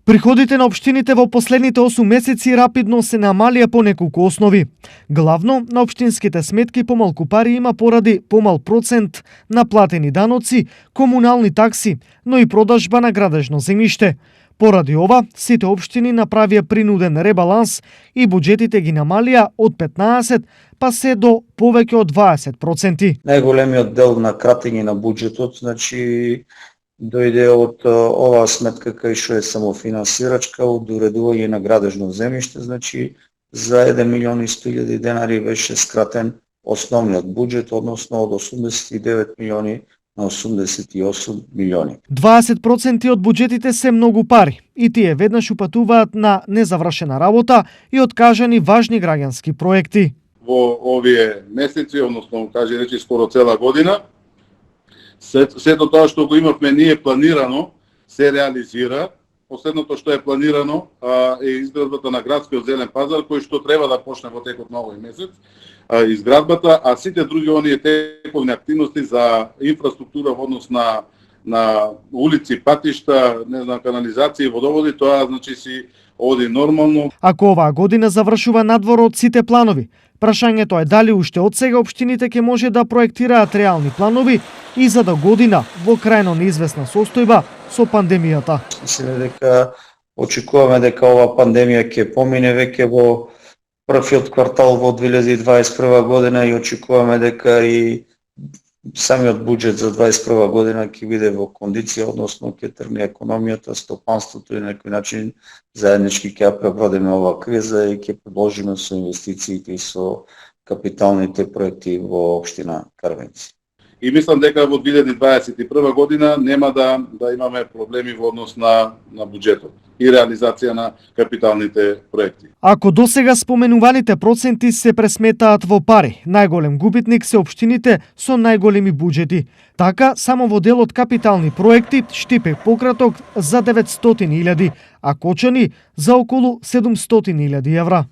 Приходите на општините во последните 8 месеци рапидно се намалија по неколку основи. Главно на општинските сметки помалку пари има поради помал процент наплатени даноци, комунални такси, но и продажба на градежно земјиште. Поради ова, сите општини направија принуден ребаланс и буџетите ги намалија од 15 па се до повеќе од 20%. Најголемиот дел на кратење на буџетот, дојде од оваа сметка кај што е самофинансирачка од уредување на градежно земјиште, за 1.100.000 денари беше скратен основниот буџет, односно од 89 милиони на 88 милиони. 20% од буџетите се многу пари и тие веднаш упатуваат на незавршена работа и откажани важни граѓански проекти. Во овие месеци, односно речи скоро цела година, сето тоа што го имавме ние планирано се реализира. Последното што е планирано е изградбата на градскиот зелен пазар, кој што треба да почне во текот на овој месец. Изградбата, а сите други оние тековни активности за инфраструктура во однос на улици, патишта, канализација и водоводи, тоа си оди нормално. Ако оваа година завршува надвор од сите планови, прашањето е дали уште од сега општините ќе може да проектираат реални планови и за до година во крајно неизвестна состојба со пандемијата. Мислиме дека очекуваме дека ова пандемија ќе помине веќе во првиот квартал во 2021 година и очекуваме дека и самиот буџет за 2021 година ќе биде во кондиција, односно ќе тргне економијата, стопанството и на некој начин заеднички ќе ја пребродиме оваа криза и ќе продолжиме со инвестициите и со капиталните проекти во општина Карвенци. И мислам дека во 2021 година нема да имаме проблеми во однос на буџетот и реализација на капиталните проекти. Ако досега споменуваните проценти се пресметаат во пари, најголем губитник се општините со најголеми буџети. Така, само во делот капитални проекти Штипе пократок за 900.000, а Кочани за околу 700.000 евра.